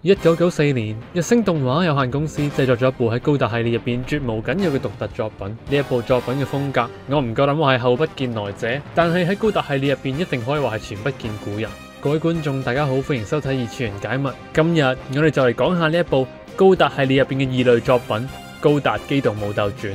1994年，日升動畫有限公司製作咗一部喺高達系列入邊絕無僅有嘅獨特作品。呢一部作品嘅風格，我唔夠膽話係後不見來者，但係喺高達系列入邊一定可以話係前不見古人。各位觀眾，大家好，歡迎收睇二次元解密。今日我哋就嚟講下呢一部高達系列入邊嘅異類作品《高達機動武鬥傳》。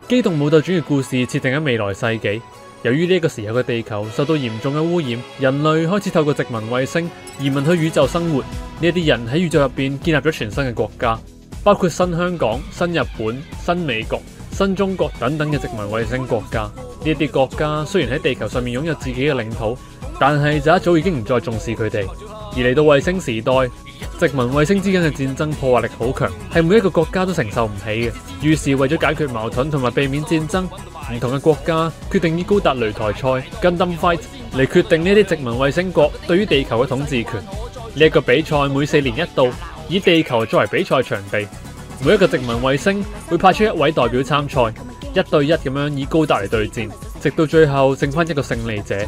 機動武鬥傳嘅故事設定喺未來世紀，由於呢個時候嘅地球受到嚴重嘅污染，人類開始透過殖民衛星移民去宇宙生活。呢一啲人喺宇宙入邊建立咗全新嘅國家，包括新香港、新日本、新美國、新中國等等嘅殖民衛星國家。呢一啲國家雖然喺地球上面擁有自己嘅領土，但係就一早已經唔再重視佢哋。而嚟到衛星時代，殖民衛星之間嘅戰爭破壞力好強，係每一個國家都承受唔起嘅。於是為咗解決矛盾同埋避免戰爭，唔同嘅國家決定以高達擂台賽 Gundam Fight 嚟決定呢啲殖民衛星國對於地球嘅統治權。呢一個比賽每4年一度，以地球作為比賽場地。每一個殖民衛星會派出一位代表參賽，1對1咁樣以高達嚟對戰，直到最後剩翻一個勝利者。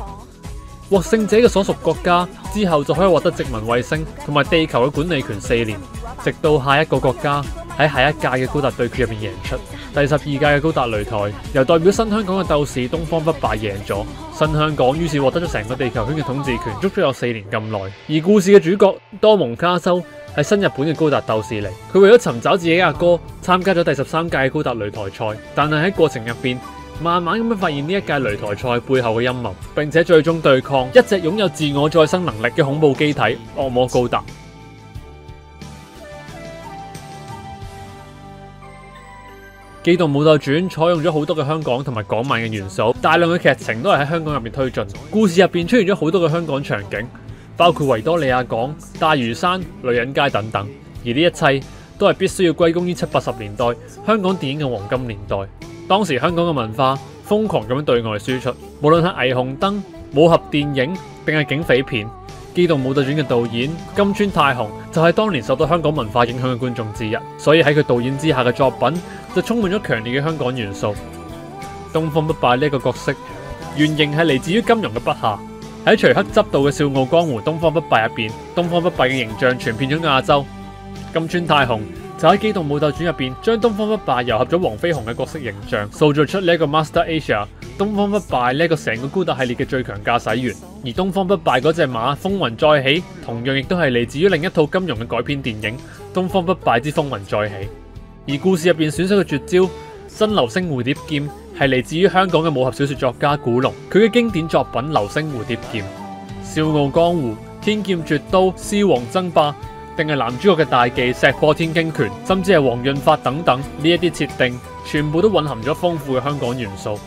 獲勝者嘅所屬國家之後就可以獲得殖民衛星同埋地球嘅管理權4年，直到下一個國家喺下一屆嘅高達對決入面贏出。第12屆嘅高達擂台由代表新香港嘅鬥士東方不敗贏咗，新香港於是獲得咗成個地球圈嘅統治權，足足有4年咁耐。而故事嘅主角多蒙卡修係新日本嘅高達鬥士嚟，佢為咗尋找自己阿哥，參加咗第13屆高達擂台賽，但係喺過程入邊，慢慢咁樣發現呢一屆擂台賽背後嘅陰謀，並且最終對抗一隻擁有自我再生能力嘅恐怖機體惡魔高達。機動武鬥傳採用咗好多嘅香港同埋港漫嘅元素，大量嘅劇情都係喺香港入面推進。故事入邊出現咗好多嘅香港場景，包括維多利亞港、大嶼山、女人街等等。而呢一切都係必須要歸功於70、80年代香港電影嘅黃金年代。當時香港嘅文化瘋狂咁樣對外輸出，無論係霓虹燈、武俠電影定係警匪片，《機動武鬥傳》嘅導演金川太雄就係當年受到香港文化影響嘅觀眾之一，所以喺佢導演之下嘅作品就充滿咗強烈嘅香港元素。東方不敗呢個角色原型係嚟自於金庸嘅筆下，喺徐克執導嘅《笑傲江湖》東方不敗入邊，東方不敗嘅形象傳遍咗亞洲。金川太雄就喺《機動武鬥傳》入邊，將東方不敗糅合咗黃飛鴻嘅角色形象，塑造出呢一個 Master Asia 東方不敗呢一個成個高達系列嘅最強駕駛員。而東方不敗嗰隻馬風雲再起，同樣亦都係嚟自於另一套金庸嘅改編電影《東方不敗之風雲再起》。而故事入邊選手嘅絕招真流星蝴蝶劍係嚟自於香港嘅武俠小說作家古龍，佢嘅經典作品《流星蝴蝶劍》。笑傲江湖、天劍絕刀、獅王爭霸，定係男主角嘅大忌石破天驚拳，甚至係黃潤發等等，呢一啲設定全部都蘊含咗豐富嘅香港元素。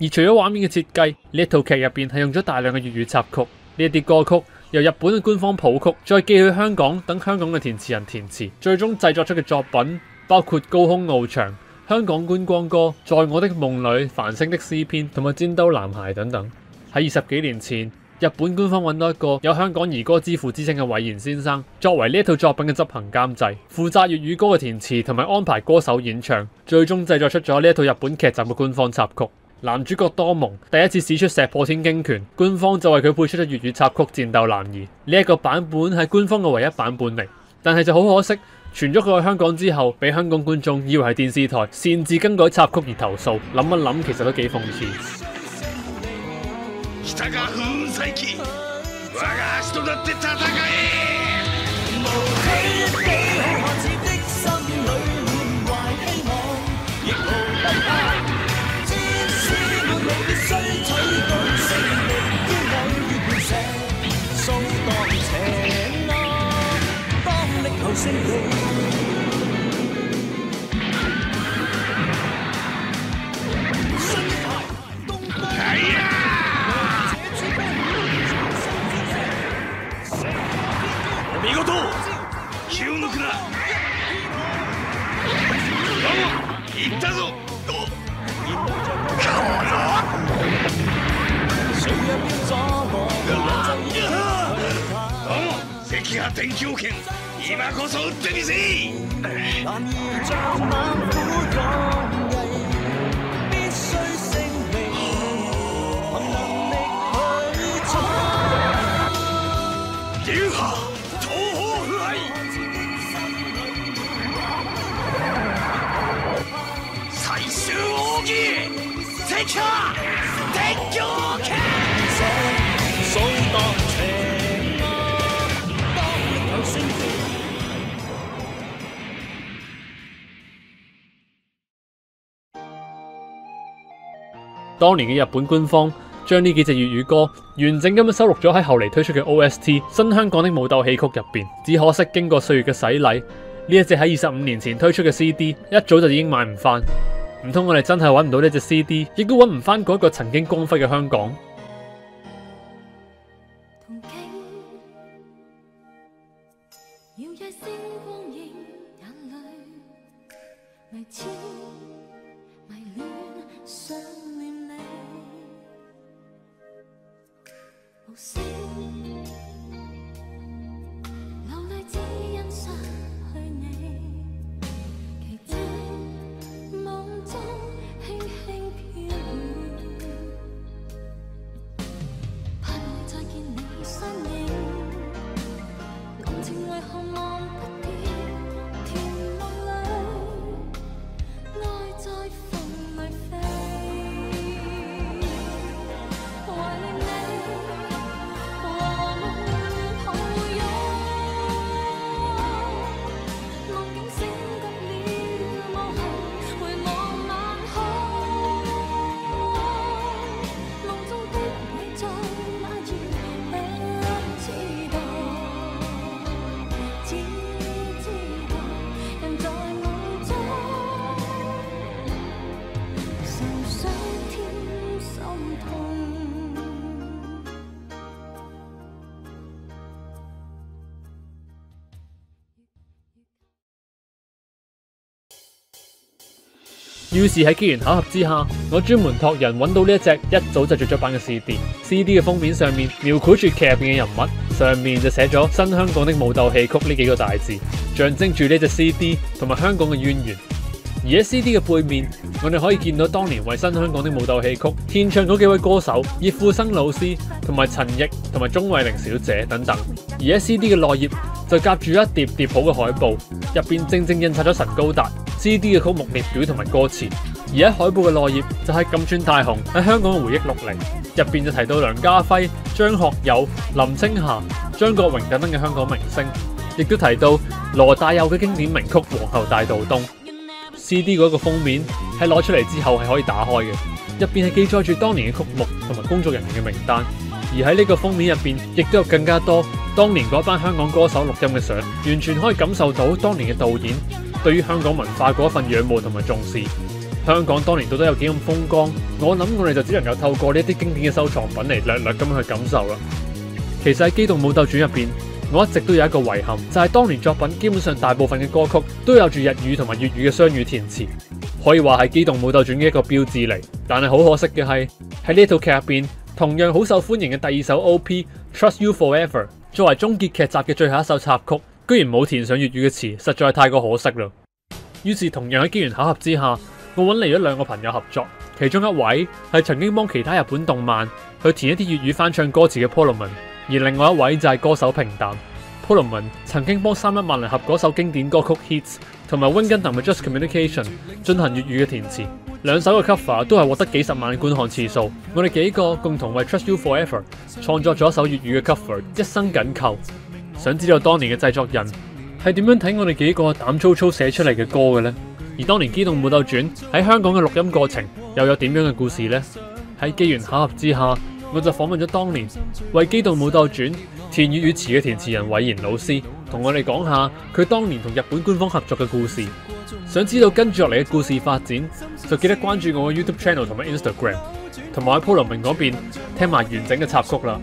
而除咗畫面嘅設計，呢一套劇入邊係用咗大量嘅粵語插曲，呢一啲歌曲由日本嘅官方譜曲再寄去香港，等香港嘅填詞人填詞，最終製作出嘅作品包括《高空翱翔》、香港觀光歌、在我的夢裏、繁星的詩篇同埋戰鬥男孩等等。喺20幾年前，日本官方揾到一個有香港兒歌之父之稱嘅韋賢先生，作為呢一套作品嘅執行監製，負責粵語歌嘅填詞同埋安排歌手演唱，最終製作出咗呢一套日本劇集嘅官方插曲。男主角多蒙第一次使出石破天驚拳，官方就為佢配出咗粵語插曲《戰鬥男兒》。呢一個版本係官方嘅唯一版本嚟，但係就好可惜，傳咗過去香港之後，俾香港觀眾以為係電視台擅自更改插曲而投訴。諗一諗，其實都幾諷刺。気を抜くな。発展強權，今こそ打ってみせ。難如像猛虎抗毅，必須勝利，憑能力去闖。妖下，土可腐敗，最終奧義，即刻敵強權。掃蕩邪惡，當力求勝利。當年嘅日本官方將呢幾隻粵語歌完整咁樣收錄咗喺後嚟推出嘅 OST《新香港的武鬥戲曲》入邊。只可惜經過歲月嘅洗禮，呢一隻喺25年前推出嘅 CD 一早就已經買唔翻。唔通我哋真係揾唔到呢隻 CD， 亦都揾唔翻嗰個曾經光輝嘅香港？於是喺機緣巧合之下，我專門託人揾到呢一隻一早就絕咗版嘅 CD。CD 嘅封面上面描繪住劇入邊嘅人物，上面就寫咗新香港的武鬥戲曲呢幾個大字，象徵住呢隻 CD 同埋香港嘅淵源。而喺 CD 嘅背面，我哋可以見到當年為新香港的武鬥戲曲獻唱嗰幾位歌手葉富生老師同埋陳奕同埋鍾慧玲小姐等等。而喺 CD 嘅內頁就夾住一疊疊好嘅海報，入邊正正印刷咗神高達 CD 嘅曲目列表同埋歌詞。而喺海報嘅內頁就係金川太雄喺香港嘅回憶錄嚟，入邊就提到梁家輝、張學友、林青霞、張國榮等等嘅香港明星，亦都提到羅大佑嘅經典名曲《皇后大道東》。CD 嗰個封面喺攞出嚟之後係可以打開嘅，入邊係記載住當年嘅曲目同埋工作人員嘅名單。而喺呢個封面入邊，亦都有更加多當年嗰班香港歌手錄音嘅相，完全可以感受到當年嘅導演對於香港文化嗰份仰慕同埋重視。香港當年到底有幾咁風光，我諗我哋就只能夠透過呢啲經典嘅收藏品嚟略略咁去感受啦。其實喺《機動武鬥傳》入邊，我一直都有一個遺憾，就係當年作品基本上大部分嘅歌曲都有住日語同埋粵語嘅雙語填詞，可以話係《機動武鬥傳》嘅一個標誌嚟。但係好可惜嘅係，喺呢套劇入邊，同樣好受歡迎嘅第二首 OP《Trust You Forever》作為終結劇集嘅最後一首插曲，居然冇填上粵語嘅詞，實在太過可惜啦。於是同樣喺機緣巧合之下，我揾嚟咗兩個朋友合作，其中一位係曾經幫其他日本動漫去填一啲粵語翻唱歌詞嘅 Poloman， 而另外一位就係歌手平淡。Poloman 曾經幫3-1萬能俠嗰首經典歌曲 Hits 同埋 Wing Gundam 嘅 Just Communication 進行粵語嘅填詞，兩首嘅 cover 都係獲得幾十萬嘅觀看次數。我哋幾個共同為 Trust You Forever 創作咗一首粵語嘅 cover， 一生緊扣。想知道當年嘅製作人係點樣睇我哋幾個膽粗粗寫出嚟嘅歌嘅呢？而當年《機動武鬥傳》喺香港嘅錄音過程又有點樣嘅故事呢？喺機緣巧合之下，我就訪問咗當年為《機動武鬥傳》填粵語詞嘅填詞人韋賢老師，同我哋講下佢當年同日本官方合作嘅故事。想知道跟住落嚟嘅故事發展，就記得關注我嘅 YouTube Channel 同埋 Instagram， 同埋喺 Poloman 嗰邊聽埋完整嘅插曲啦。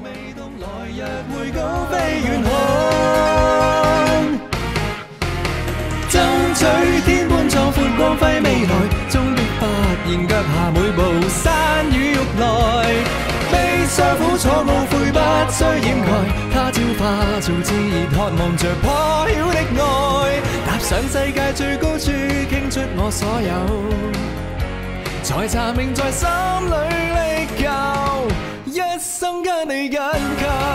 爭取天般壯闊光輝未來，終於發現腳下每步山與欲來，悲傷苦楚懊悔不需掩蓋，他朝發打造熾熱，渴望着破曉的愛，踏上世界最高處，傾出我所有，才查明在心裏歷久，一生跟你緊扣。